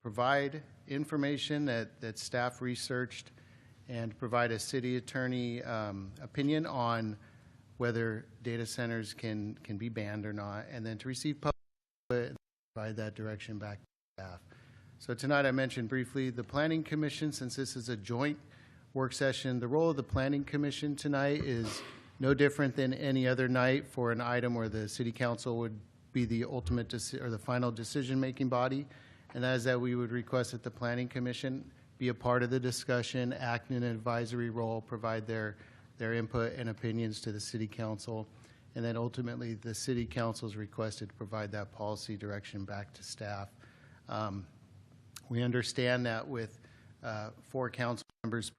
provide information that staff researched and provide a city attorney opinion on whether data centers can be banned or not, and then to receive public input and provide that direction back to staff. So tonight I mentioned briefly the Planning Commission. Since this is a joint work session, the role of the Planning Commission tonight is no different than any other night for an item where the City Council would be the ultimate or the final decision-making body, and that is that we would request that the Planning Commission be a part of the discussion, act in an advisory role, provide their input and opinions to the City Council, and then ultimately the City Council is requested to provide that policy direction back to staff. We understand that with 4 council members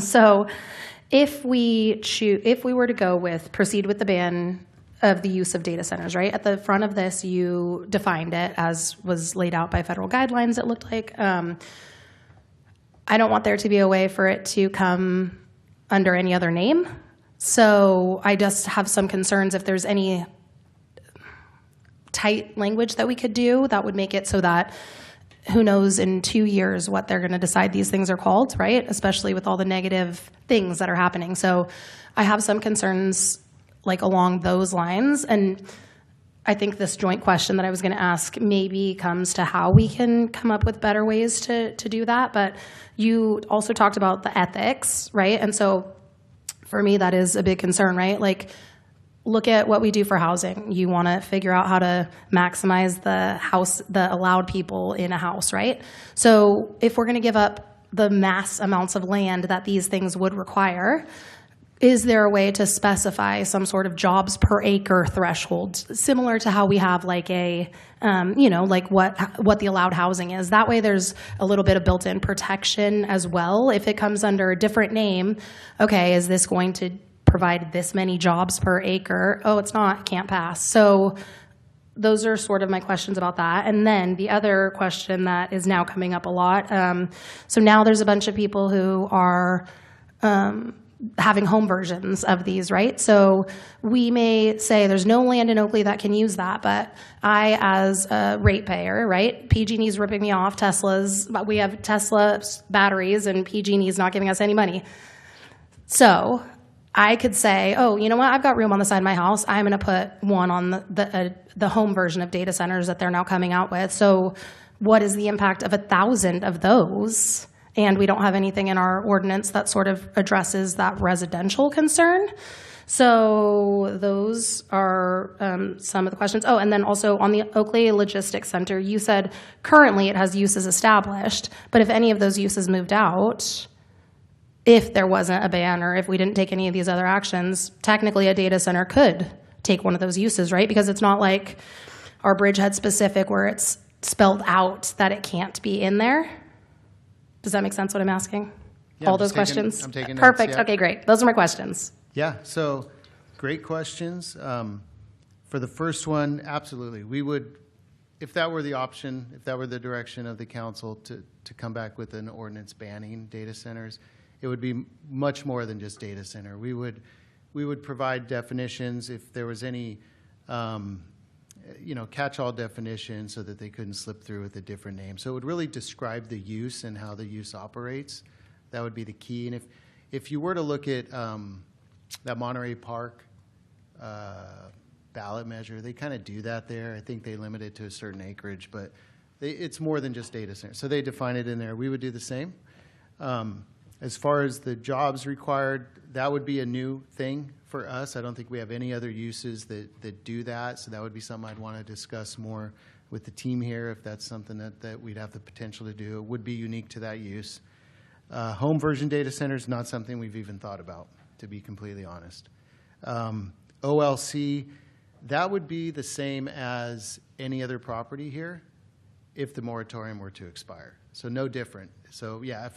So if we were to go with, proceed with the ban of the use of data centers, right? At the front of this, you defined it as was laid out by federal guidelines, it looked like. I don't want there to be a way for it to come under any other name. So I just have some concerns if there's any tight language that we could do that would make it so that who knows in 2 years what they're going to decide these things are called, right? Especially with all the negative things that are happening. So I have some concerns like along those lines. And I think this joint question that I was going to ask maybe comes to how we can come up with better ways to do that. But you also talked about the ethics, right? And so for me, that is a big concern, right? Like, look at what we do for housing. You want to figure out how to maximize the allowed people in a house, right? So if we're going to give up the mass amounts of land that these things would require, is there a way to specify some sort of jobs per acre threshold, similar to how we have like a, like what the allowed housing is? That way there's a little bit of built-in protection as well. If it comes under a different name, okay, is this going to provide this many jobs per acre? Oh, it's not, can't pass. So those are sort of my questions about that. And then the other question that is now coming up a lot, so now there's a bunch of people who are having home versions of these, right? So we may say there's no land in Oakley that can use that, but I, as a ratepayer, right? PG&E's ripping me off, we have Tesla batteries and PG&E's not giving us any money. So I could say, oh, you know what? I've got room on the side of my house. I'm going to put one on the home version of data centers that they're now coming out with. So what is the impact of 1,000 of those? And we don't have anything in our ordinance that sort of addresses that residential concern. So those are some of the questions. Oh, and then also on the Oakley Logistics Center, you said currently it has uses established, but if any of those uses moved out, if there wasn't a ban or if we didn't take any of these other actions, technically a data center could take one of those uses, right? Because it's not like our Bridgehead specific where it's spelled out that it can't be in there. Does that make sense what I'm asking? Yeah, all those questions? I'm taking notes, perfect. yeah. Okay, great. Those are my questions. Yeah, so great questions. For the first one, absolutely. We would, if that were the option, if that were the direction of the council to come back with an ordinance banning data centers, it would be much more than just data center. We would provide definitions if there was any catch-all definition so that they couldn't slip through with a different name. So it would really describe the use and how the use operates. That would be the key. And if you were to look at that Monterey Park ballot measure, they kind of do that there. I think they limit it to a certain acreage, but it's more than just data centers. So they define it in there. We would do the same. As far as the jobs required, that would be a new thing for us. I don't think we have any other uses that do that, so that would be something I'd want to discuss more with the team here if that's something that we'd have the potential to do. It would be unique to that use. Home version data centers, not something we've even thought about, to be completely honest. OLC, that would be the same as any other property here if the moratorium were to expire. So no different. So yeah,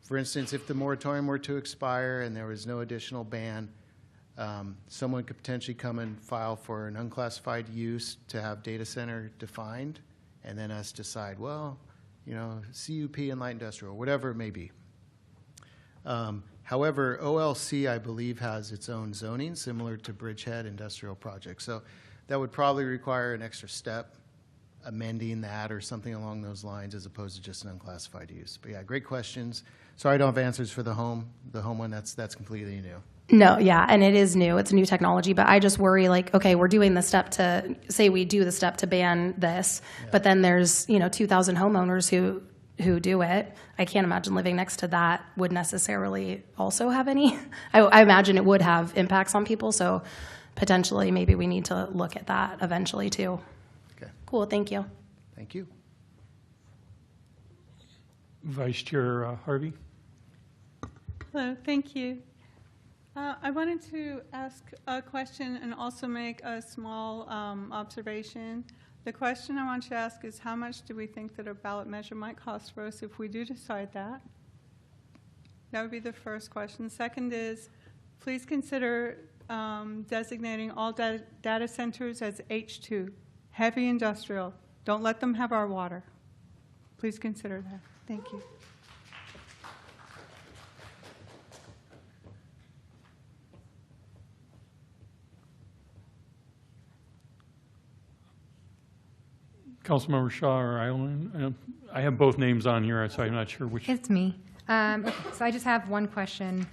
for instance, if the moratorium were to expire and there was no additional ban, someone could potentially come and file for an unclassified use to have data center defined, and then us decide, well, CUP and light industrial, whatever it may be. However, OLC, I believe, has its own zoning similar to Bridgehead industrial projects. So that would probably require an extra step, amending that or something along those lines as opposed to just an unclassified use. But yeah, great questions. Sorry I don't have answers for the home one. That's completely new. No, yeah, and it is new. It's new technology, but I just worry like, okay, we're doing the step to, say we do the step to ban this, but then there's, 2,000 homeowners who do it. I can't imagine living next to that would necessarily also have any. I imagine it would have impacts on people, so potentially maybe we need to look at that eventually too. Okay. Cool, thank you. Thank you. Vice Chair Harvey. Hello, thank you. I wanted to ask a question and also make a small observation. The question I want to ask is how much do we think that a ballot measure might cost for us if we do decide that? That would be the first question. Second is, please consider designating all data centers as H2, heavy industrial. Don't let them have our water. Please consider that. Thank you. Councilmember Shaw or Island? I have both names on here, so I'm not sure which. It's me. Okay, so I just have one question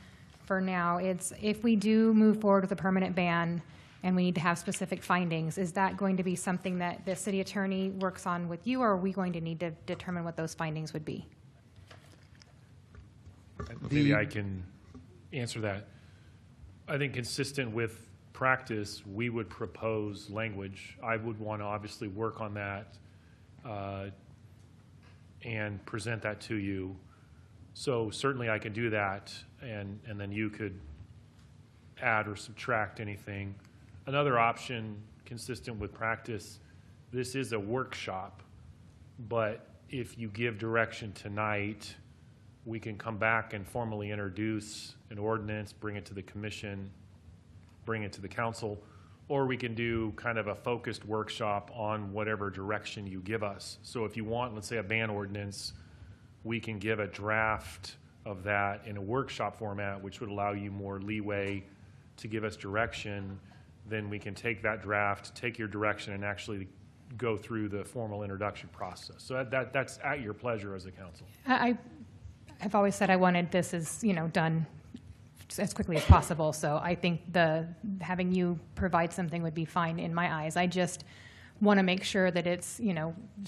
for now. It's if we do move forward with a permanent ban and we need to have specific findings, is that going to be something that the city attorney works on with you, or are we going to need to determine what those findings would be? Maybe I can answer that. I think consistent with practice, we would propose language. I would want to obviously work on that and present that to you. So certainly I can do that, and then you could add or subtract anything. Another option consistent with practice, this is a workshop, but if you give direction tonight, we can come back and formally introduce an ordinance, bring it to the commission, bring it to the council, or we can do kind of a focused workshop on whatever direction you give us. So if you want, let's say, a ban ordinance, we can give a draft of that in a workshop format, which would allow you more leeway to give us direction. Then we can take that draft, take your direction, and actually go through the formal introduction process. So that's at your pleasure as a council. I've always said I wanted this done as quickly as possible. So I think having you provide something would be fine in my eyes. I just want to make sure that it's,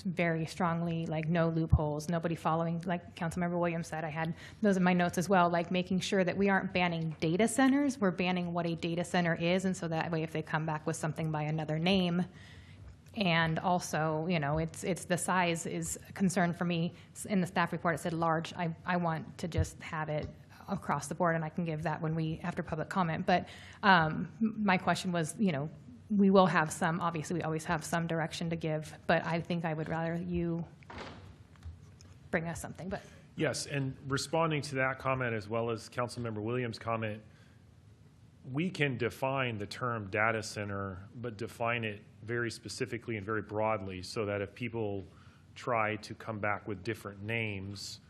very strongly like no loopholes, nobody following, like Councilmember Williams said, I had those in my notes as well, like making sure that we aren't banning data centers, we're banning what a data center is. And so that way, if they come back with something by another name, and also, it's the size is a concern for me. In the staff report, it said large. I want to just have it across the board, and I can give that after public comment. But my question was, we will have some, obviously we always have some direction to give, but I think I would rather you bring us something. But Yes, and responding to that comment as well as Councilmember Williams' comment, we can define the term data center, but define it very specifically and very broadly so that if people try to come back with different names,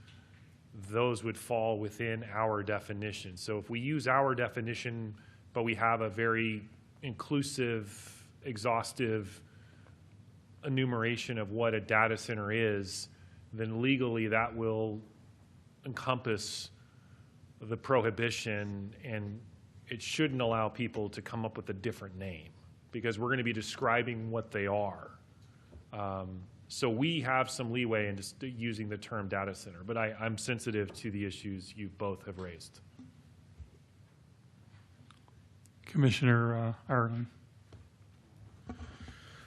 those would fall within our definition. So if we use our definition, but we have a very inclusive, exhaustive enumeration of what a data center is, then legally that will encompass the prohibition, and it shouldn't allow people to come up with a different name because we're going to be describing what they are. So we have some leeway in just using the term data center, but I'm sensitive to the issues you both have raised. Commissioner Ireland.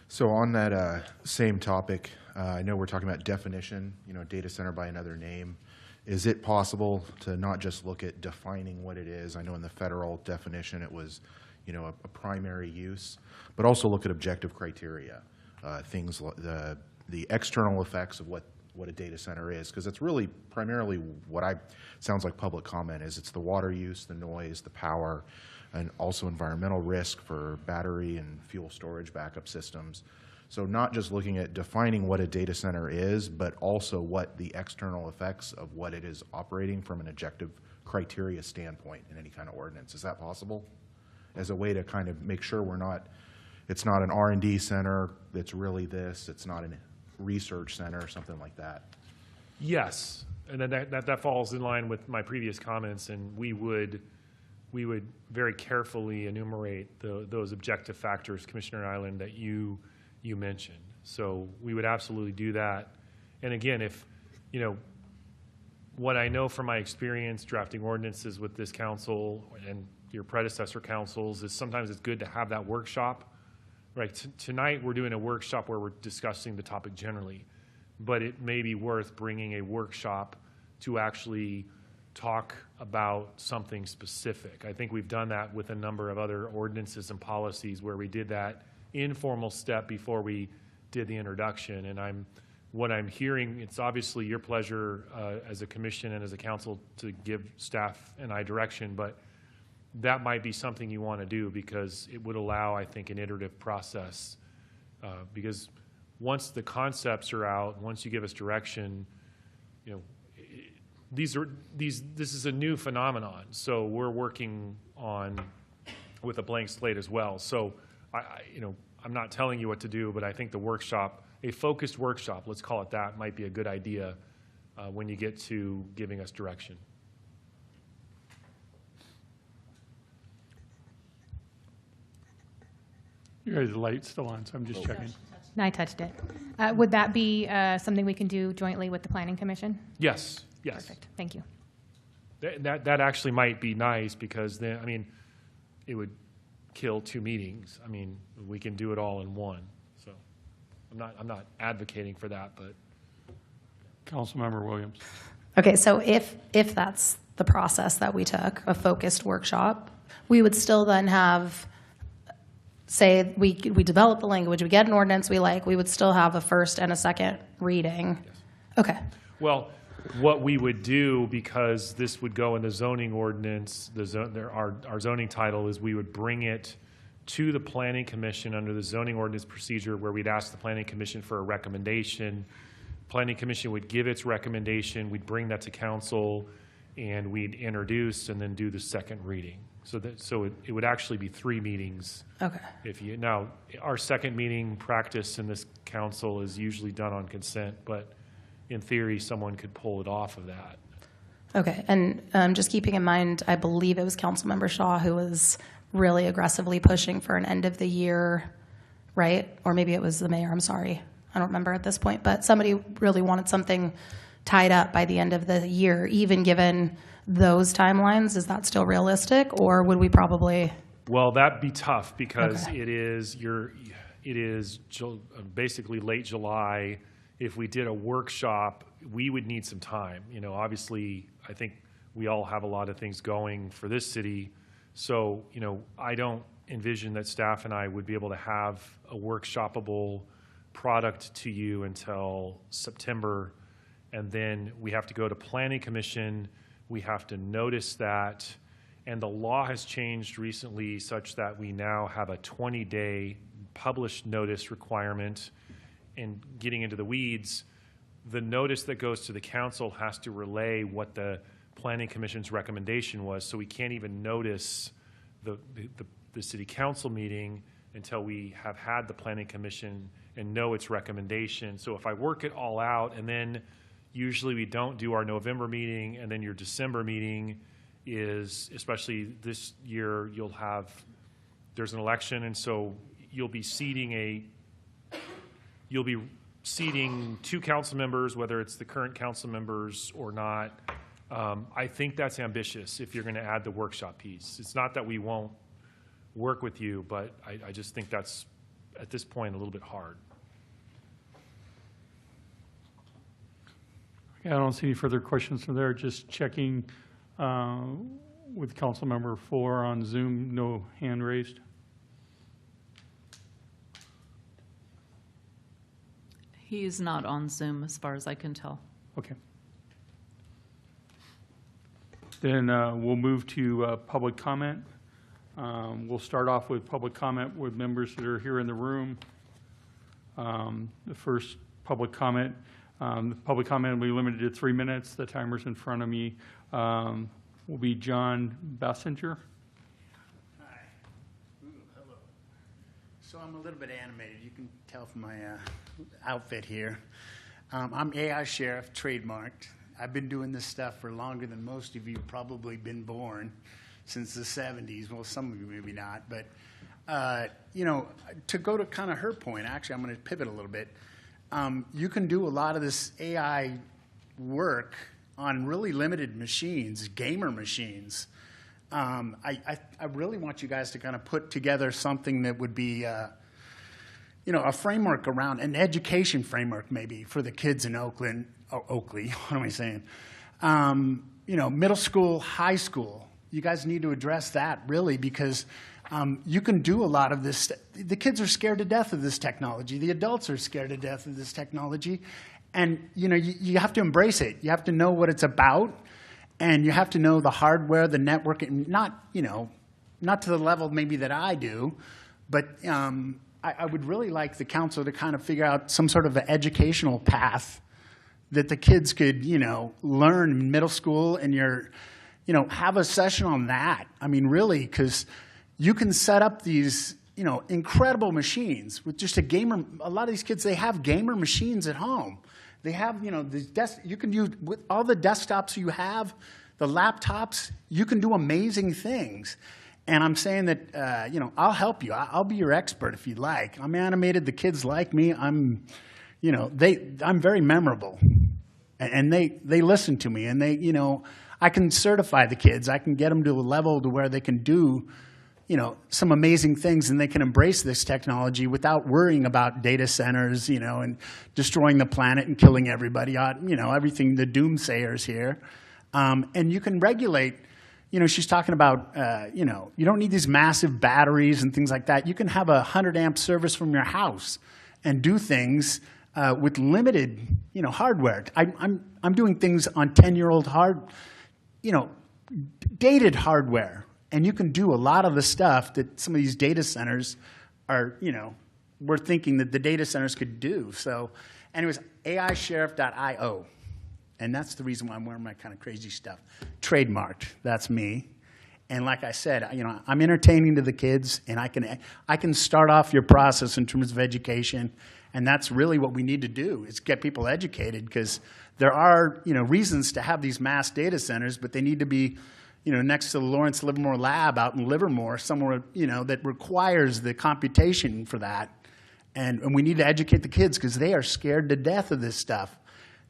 So on that same topic, I know we're talking about definition, data center by another name. Is it possible to not just look at defining what it is? I know in the federal definition it was, a primary use, but also look at objective criteria, things like the external effects of what a data center is, because it's really primarily sounds like public comment is. It's the water use, the noise, the power, and also environmental risk for battery and fuel storage backup systems. So not just looking at defining what a data center is, but also what the external effects of what it is operating from an objective criteria standpoint in any kind of ordinance. Is that possible? As a way to kind of make sure it's not an R&D center that's really this, it's not a research center or something like that. Yes, and then that falls in line with my previous comments, and we would very carefully enumerate those objective factors, Commissioner Island, that you mentioned. So we would absolutely do that. And again, if, what I know from my experience drafting ordinances with this council and your predecessor councils is sometimes it's good to have that workshop. Right, tonight we're doing a workshop where we're discussing the topic generally, but it may be worth bringing a workshop to actually talk about something specific. I think we've done that with a number of other ordinances and policies where we did that informal step before we did the introduction, and I'm what I'm hearing, it's obviously your pleasure as a commission and as a council to give staff and I direction, but that might be something you want to do because it would allow, I think, an iterative process. Because once the concepts are out, once you give us direction, you know, this is a new phenomenon. So we're working on with a blank slate as well. So I'm not telling you what to do, but I think the workshop, a focused workshop, let's call it that, might be a good idea when you get to giving us direction. You guys' light's still on, so I'm just checking. I touched it. Would that be something we can do jointly with the Planning Commission? Yes, yes. Perfect, thank you. That actually might be nice because then, I mean, it would kill 2 meetings. I mean, we can do it all in one. So I'm not advocating for that, but. Councilmember Williams. Okay, so if that's the process that we took, a focused workshop, we would still then have, say, we develop the language, we get an ordinance we like, we would still have a first and a second reading. Yes. Okay. Well, what we would do, because this would go in the zoning ordinance, our zoning title is we would bring it to the Planning Commission under the zoning ordinance procedure where we'd ask the Planning Commission for a recommendation. Planning Commission would give its recommendation, we'd bring that to council, and we'd introduce and then do the second reading. So it would actually be 3 meetings. Okay. Now, our second meeting practice in this council is usually done on consent, but in theory, someone could pull it off of that. Okay, and just keeping in mind, I believe it was Councilmember Shaw who was really aggressively pushing for an end of the year, right? Or maybe it was the mayor, I'm sorry. I don't remember at this point, but somebody really wanted something tied up by the end of the year, even given those timelines. Is that still realistic, or would we probably? Well, that'd be tough because Okay. it is basically late July. If we did a workshop, we would need some time. You know, obviously, I think we all have a lot of things going for this city. So, you know, I don't envision that staff and I would be able to have a workshopable product to you until September. And then we have to go to Planning Commission. We have to notice that. And the law has changed recently such that we now have a 20-day published notice requirement. And getting into the weeds, the notice that goes to the council has to relay what the Planning Commission's recommendation was. So we can't even notice the city council meeting until we have had the Planning Commission and know its recommendation. So if I work it all out, and then usually we don't do our November meeting, and then your December meeting is, especially this year, there's an election, and so you'll be seating 2 council members, whether it's the current council members or not. I think that's ambitious if you're going to add the workshop piece. It's not that we won't work with you, but I just think that's, at this point, a little bit hard. Okay, I don't see any further questions from there. Just checking with Councilmember Fuller on Zoom, no hand raised. He is not on Zoom as far as I can tell. Okay. Then we'll move to public comment. We'll start off with public comment with members that are here in the room. The first public comment will be limited to 3 minutes. The timer's in front of me. Will be John Bassinger. Hi. Ooh, hello. So I'm a little bit animated. You can tell from my outfit here. I'm AI Sheriff, trademarked. I've been doing this stuff for longer than most of you probably been born, since the 70s. Well, some of you maybe not. But, you know, to go to kind of her point, actually, I'm going to pivot a little bit. You can do a lot of this AI work on really limited machines, gamer machines. I really want you guys to kind of put together something that would be, you know, a framework around, an education framework maybe for the kids in Oakland, Oakley, what am I saying? You know, middle school, high school. You guys need to address that really because you can do a lot of this. The kids are scared to death of this technology. The adults are scared to death of this technology. And, you have to embrace it. You have to know what it's about, and you have to know the hardware, the network, and not to the level maybe that I do, but I would really like the council to kind of figure out some sort of an educational path that the kids could, learn in middle school, and have a session on that. I mean, really, because you can set up these, incredible machines with just a gamer. A lot of these kids, they have gamer machines at home. They have, you can use, with all the desktops you have, the laptops, you can do amazing things. And I'm saying that, I'll help you. I'll be your expert if you'd like. I'm animated. The kids like me. I'm very memorable. And they listen to me. And I can certify the kids. I can get them to a level to where they can do, some amazing things, and they can embrace this technology without worrying about data centers, and destroying the planet and killing everybody, everything the doomsayers here. And you can regulate, she's talking about, you don't need these massive batteries and things like that. You can have a 100-amp service from your house and do things with limited, hardware. I'm doing things on 10-year-old dated hardware. And you can do a lot of the stuff that some of these data centers are, we're thinking that the data centers could do. So anyways, aisheriff.io. And that's the reason why I'm wearing my kind of crazy stuff. Trademarked, that's me. And like I said, I'm entertaining to the kids, and I can start off your process in terms of education. And that's really what we need to do, is get people educated, because there are, reasons to have these mass data centers, but they need to be, next to the Lawrence Livermore Lab out in Livermore, somewhere, that requires the computation for that. And we need to educate the kids, because they are scared to death of this stuff.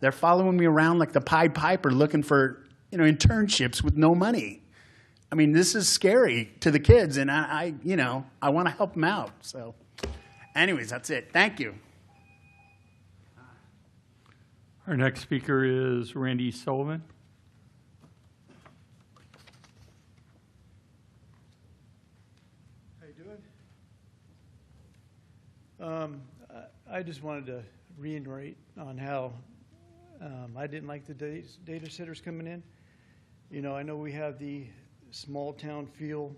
They're following me around like the Pied Piper looking for, internships with no money. I mean, this is scary to the kids, and I want to help them out. So anyways, that's it. Thank you. Our next speaker is Randy Sullivan. How you doing? I just wanted to reiterate on how I didn't like the data centers coming in. I know we have the small town feel,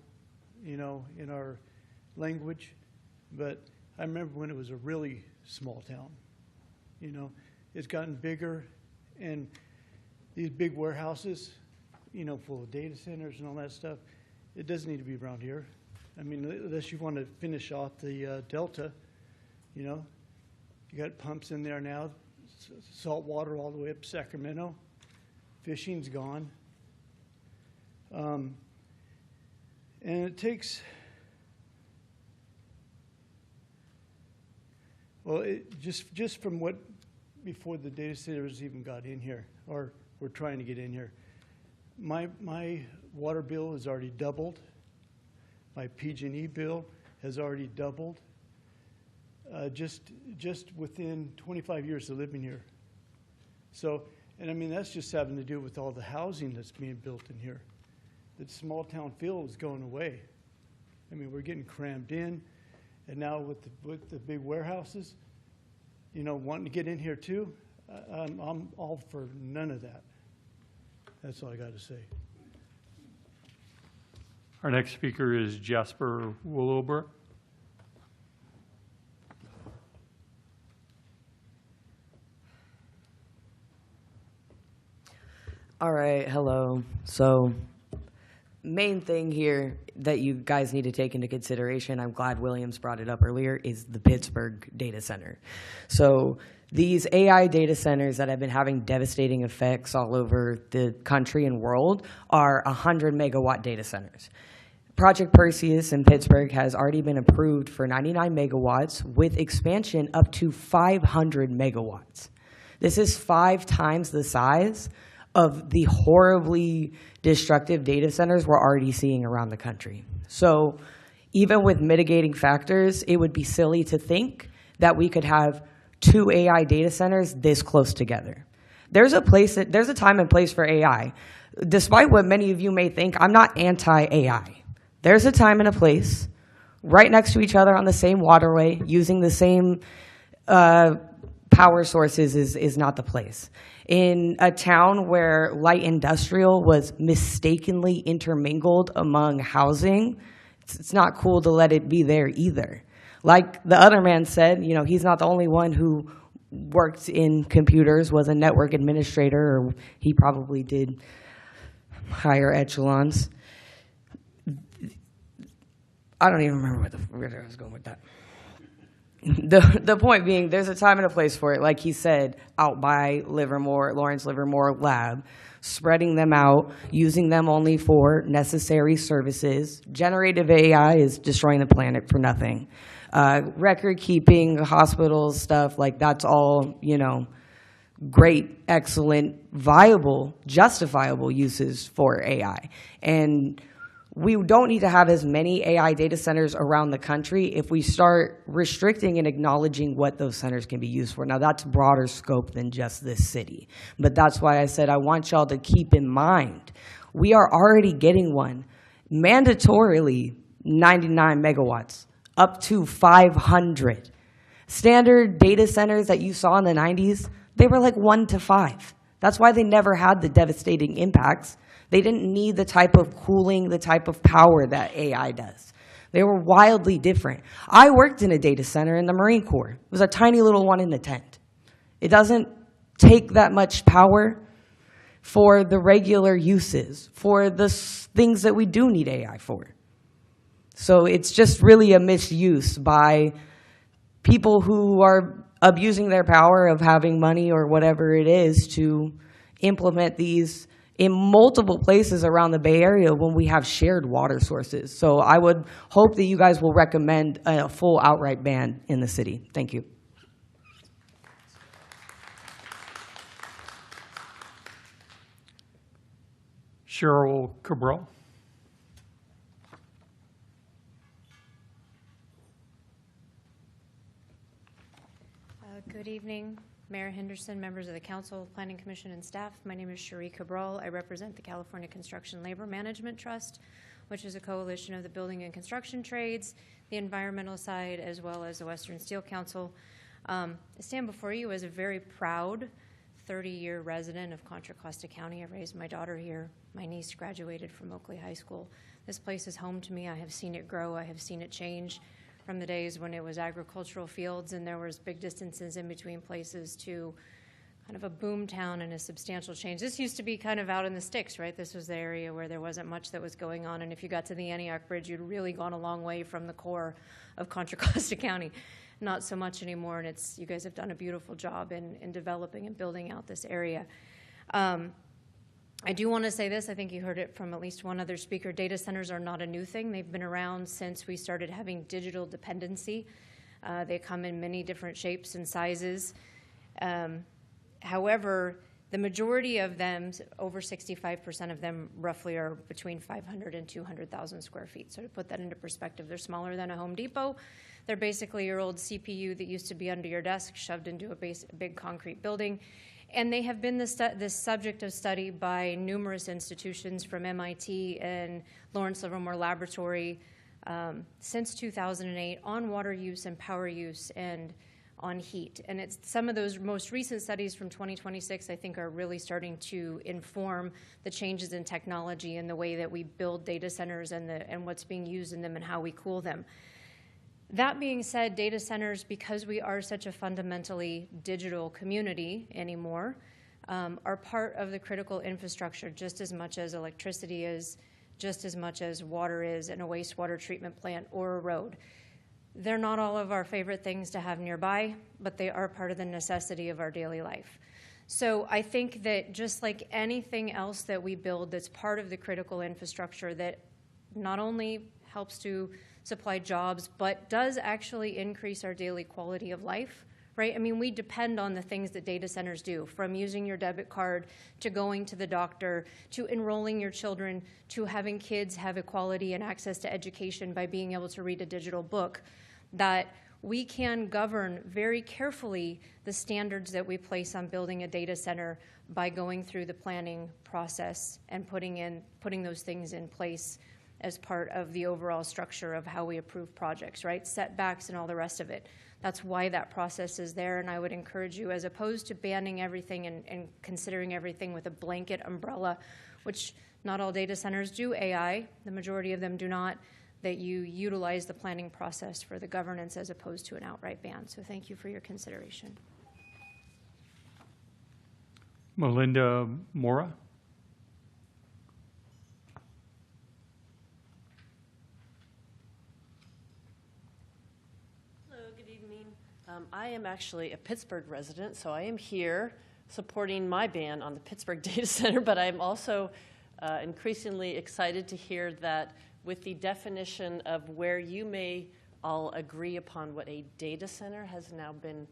in our language, but I remember when it was a really small town. It's gotten bigger, and these big warehouses, full of data centers and all that stuff, it doesn't need to be around here. I mean, unless you want to finish off the Delta, you got pumps in there now, salt water all the way up to Sacramento. Fishing's gone. And it takes, well, just from what, before the data centers even got in here, or we're trying to get in here, my water bill has already doubled. My PG&E bill has already doubled. Just within 25 years of living here. So, and I mean, that's just having to do with all the housing that's being built in here. The small town feel is going away. I mean, we're getting crammed in, and now with the big warehouses, wanting to get in here too, I'm all for none of that. That's all I got to say. Our next speaker is Jasper Willowbrook. All right, hello. So, main thing here that you guys need to take into consideration, I'm glad Williams brought it up earlier, is the Pittsburgh data center. So, these AI data centers that have been having devastating effects all over the country and world are 100 megawatt data centers. Project Perseus in Pittsburgh has already been approved for 99 megawatts with expansion up to 500 megawatts. This is 5 times the size of the horribly destructive data centers we're already seeing around the country. So even with mitigating factors, it would be silly to think that we could have 2 AI data centers this close together. There's a time and place for AI. Despite what many of you may think, I'm not anti-AI. There's a time and a place right next to each other on the same waterway, using the same power sources is not the place. In a town where light industrial was mistakenly intermingled among housing, it's not cool to let it be there either. Like the other man said, you know, he's not the only one who worked in computers, was a network administrator, or he probably did higher echelons. I don't even remember where I was going with that. The point being, there's a time and a place for it. Like he said, out by Lawrence Livermore Lab, spreading them out, using them only for necessary services. Generative AI is destroying the planet for nothing. Record keeping, hospitals, stuff, like that's all, you know, great, excellent, viable, justifiable uses for AI. And we don't need to have as many AI data centers around the country if we start restricting and acknowledging what those centers can be used for. Now, that's broader scope than just this city. But that's why I said I want y'all to keep in mind, we are already getting one, mandatorily 99 megawatts, up to 500. Standard data centers that you saw in the 90s, they were like 1 to 5. That's why they never had the devastating impacts. They didn't need the type of cooling, the type of power that AI does. They were wildly different. I worked in a data center in the Marine Corps. It was a tiny little one in the tent. It doesn't take that much power for the regular uses, for the things that we do need AI for. So it's just really a misuse by people who are abusing their power of having money or whatever it is to implement these in multiple places around the Bay Area when we have shared water sources. So I would hope that you guys will recommend a full outright ban in the city. Thank you. Cheryl Cabral. Good evening, Mayor Henderson, members of the Council, Planning Commission, and staff. My name is Cherie Cabral. I represent the California Construction Labor Management Trust, which is a coalition of the building and construction trades, the environmental side, as well as the Western Steel Council. I stand before you as a very proud 30-year resident of Contra Costa County. I raised my daughter here. My niece graduated from Oakley High School. This place is home to me. I have seen it grow. I have seen it change from the days when it was agricultural fields and there was big distances in between places to kind of a boom town and a substantial change. This used to be kind of out in the sticks, right? This was the area where there wasn't much that was going on, and if you got to the Antioch Bridge, you'd really gone a long way from the core of Contra Costa County. Not so much anymore, and you guys have done a beautiful job in developing and building out this area. I do want to say this, I think you heard it from at least one other speaker, data centers are not a new thing. They've been around since we started having digital dependency. They come in many different shapes and sizes. However, the majority of them, over 65% of them roughly, are between 500 and 200,000 square feet. So to put that into perspective, they're smaller than a Home Depot. They're basically your old CPU that used to be under your desk shoved into a big concrete building. And they have been the subject of study by numerous institutions from MIT and Lawrence Livermore Laboratory since 2008 on water use and power use and on heat. And it's some of those most recent studies from 2026, I think, are really starting to inform the changes in technology and the way that we build data centers and what's being used in them and how we cool them. That being said, data centers, because we are such a fundamentally digital community anymore, are part of the critical infrastructure just as much as electricity is, just as much as water is, and a wastewater treatment plant or a road. They're not all of our favorite things to have nearby, but they are part of the necessity of our daily life. So I think that just like anything else that we build that's part of the critical infrastructure that not only helps to supply jobs, but does actually increase our daily quality of life, right? I mean, we depend on the things that data centers do, from using your debit card to going to the doctor, to enrolling your children, to having kids have equality and access to education by being able to read a digital book, that we can govern very carefully the standards that we place on building a data center by going through the planning process and putting those things in place as part of the overall structure of how we approve projects, right? Setbacks and all the rest of it. That's why that process is there, and I would encourage you, as opposed to banning everything and considering everything with a blanket umbrella, which not all data centers do AI, the majority of them do not, that you utilize the planning process for the governance as opposed to an outright ban. So thank you for your consideration. Melinda Mora. Hello, good evening. I am actually a Pittsburgh resident, so I am here supporting my ban on the Pittsburgh data center, but I'm also increasingly excited to hear that with the definition of where you may all agree upon what a data center has now been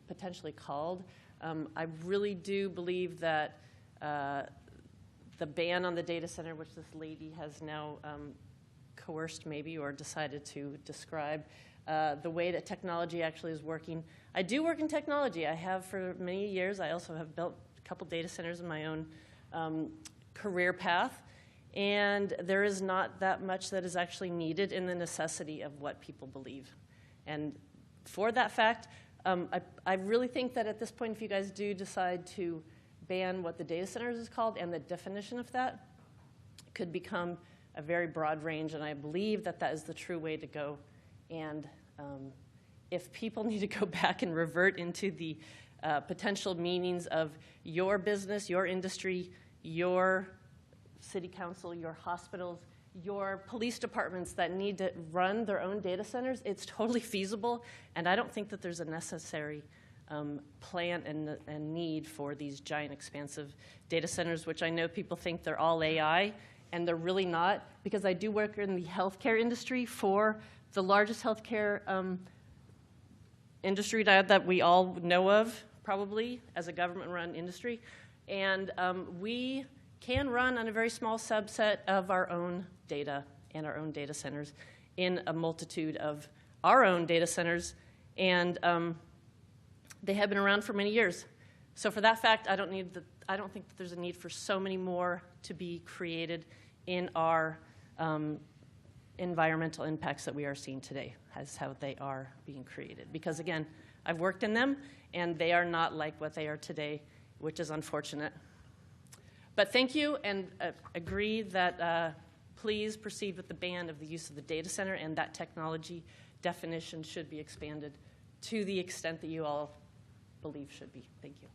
potentially called, I really do believe that the ban on the data center, which this lady has now coerced maybe or decided to describe, the way that technology actually is working. I do work in technology. I have for many years. I also have built a couple data centers in my own career path. And there is not that much that is actually needed in the necessity of what people believe. And for that fact, I really think that at this point, if you guys do decide to ban what the data centers is called and the definition of that, could become a very broad range. And I believe that that is the true way to go. And if people need to go back and revert into the potential meanings of your business, your industry, your city council, your hospitals, your police departments that need to run their own data centers, it's totally feasible. And I don't think that there's a necessary plan and need for these giant, expansive data centers, which I know people think they're all AI, and they're really not, because I do work in the healthcare industry for the largest healthcare industry that we all know of, probably, as a government-run industry. And we can run on a very small subset of our own data and our own data centers in a multitude of our own data centers, and they have been around for many years. So for that fact, I don't think that there's a need for so many more to be created in our environmental impacts that we are seeing today, as how they are being created. Because again, I've worked in them, and they are not like what they are today, which is unfortunate. But thank you, and agree that please proceed with the ban of the use of the data center, and that technology definition should be expanded to the extent that you all believe should be. Thank you.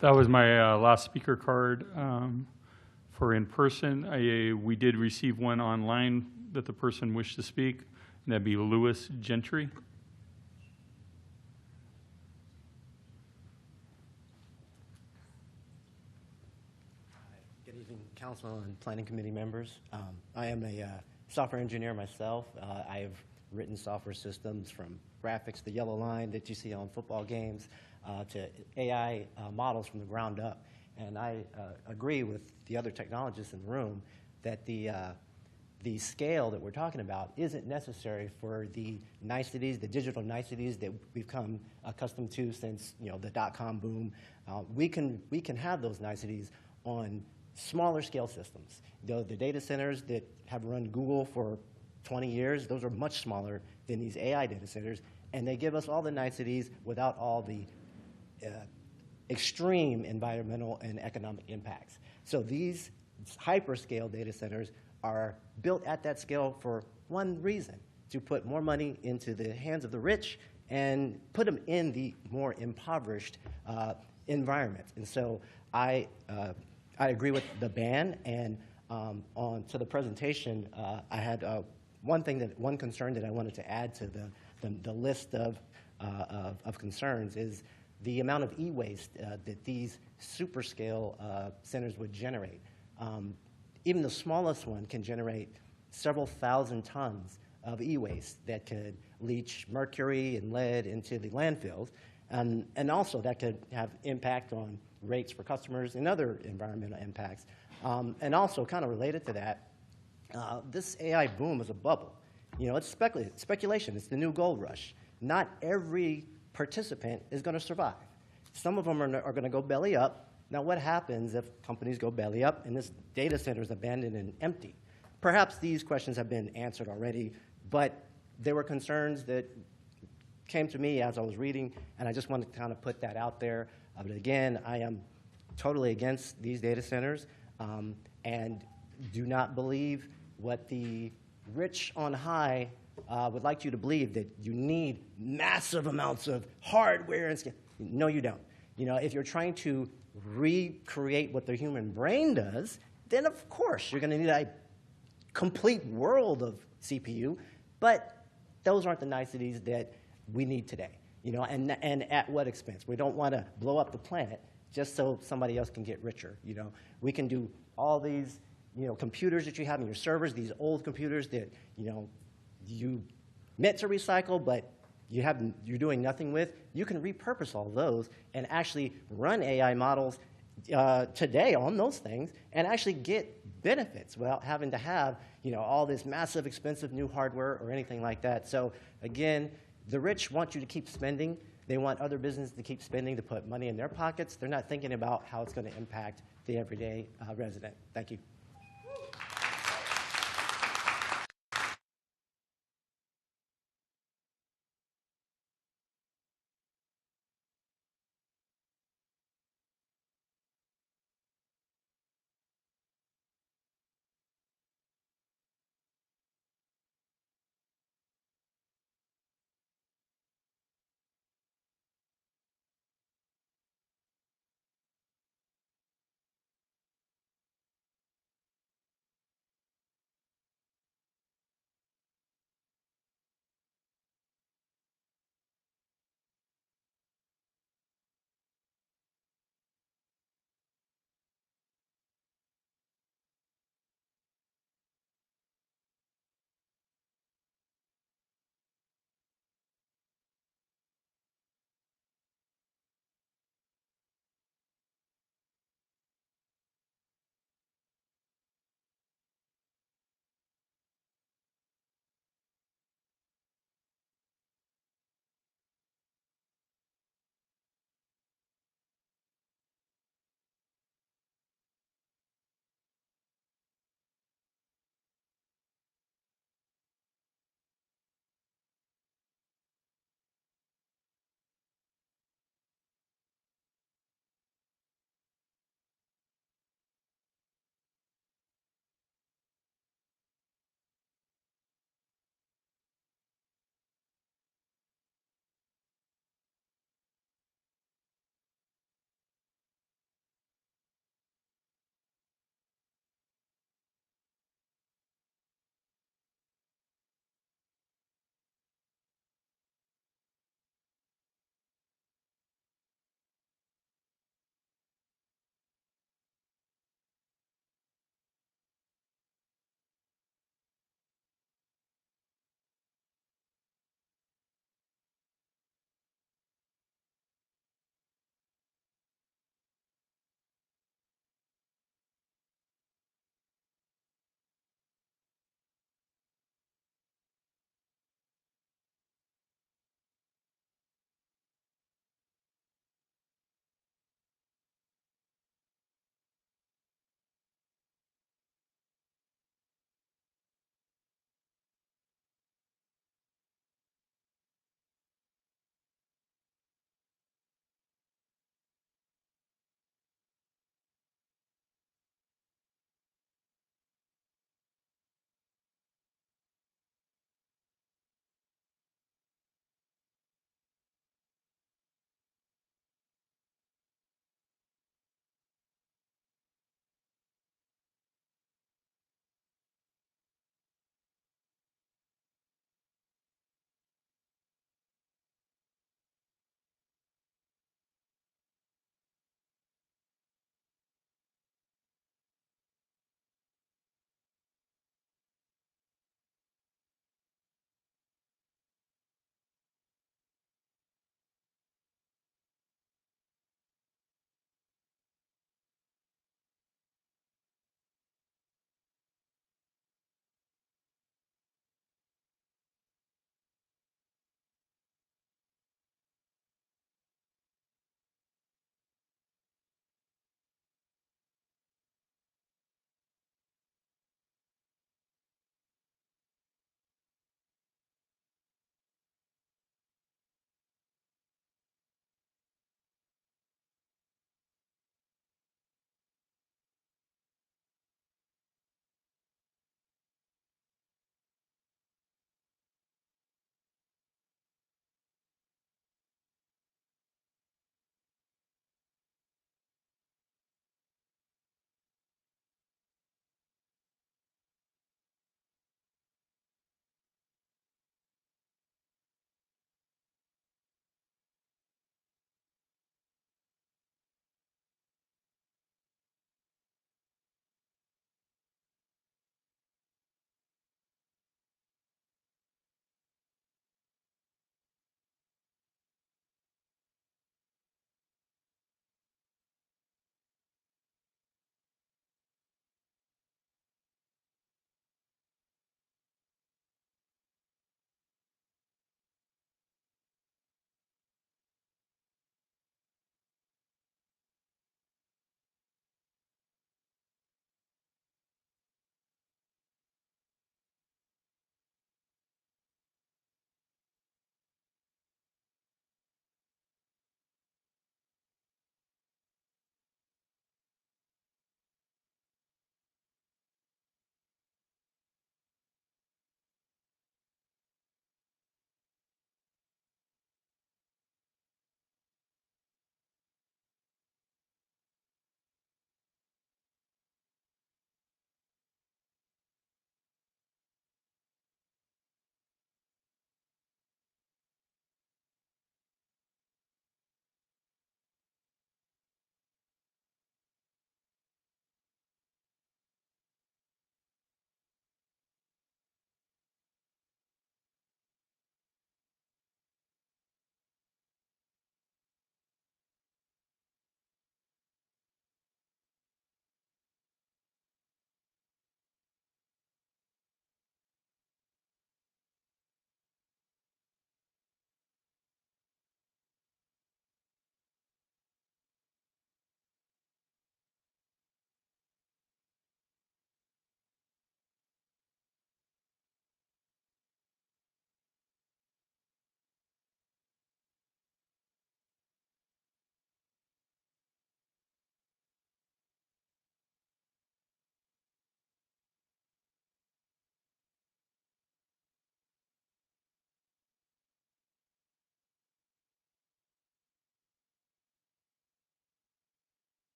That was my last speaker card for in person. We did receive one online that the person wished to speak, and that'd be Louis Gentry. Council and Planning Committee members. I am a software engineer myself. I have written software systems from graphics, the yellow line that you see on football games, to AI models from the ground up. And I agree with the other technologists in the room that the scale that we're talking about isn't necessary for the niceties, the digital niceties that we've come accustomed to since the .com boom. We can have those niceties on smaller scale systems. The data centers that have run Google for 20 years, those are much smaller than these AI data centers, and they give us all the niceties without all the extreme environmental and economic impacts. So these hyperscale data centers are built at that scale for one reason, to put more money into the hands of the rich and put them in the more impoverished environments. And so I agree with the ban, and on to the presentation, I had one concern that I wanted to add to the list of concerns is the amount of e-waste that these super scale centers would generate. Even the smallest one can generate several thousand tons of e-waste that could leach mercury and lead into the landfills, and also that could have impact on rates for customers and other environmental impacts. And also, kind of related to that, this AI boom is a bubble. It's speculation. It's the new gold rush. Not every participant is going to survive. Some of them are going to go belly up, Now, what happens if companies go belly up and this data center is abandoned and empty? Perhaps these questions have been answered already, but there were concerns that came to me as I was reading, and I just wanted to kind of put that out there. But again, I am totally against these data centers and do not believe what the rich on high would like you to believe, that you need massive amounts of hardware and stuff. No, you don't. You know, if you're trying to recreate what the human brain does, then of course you're going to need a complete world of CPU, but those aren't the niceties that we need today. You know, and at what expense? We don't want to blow up the planet just so somebody else can get richer. You know, we can do all these, you know, computers that you have in your servers, these old computers that, you know, you meant to recycle, but you're doing nothing with. You can repurpose all those and actually run AI models today on those things and actually get benefits without having to have, you know, all this massive, expensive new hardware or anything like that. So again, the rich want you to keep spending. They want other businesses to keep spending to put money in their pockets. They're not thinking about how it's going to impact the everyday resident. Thank you.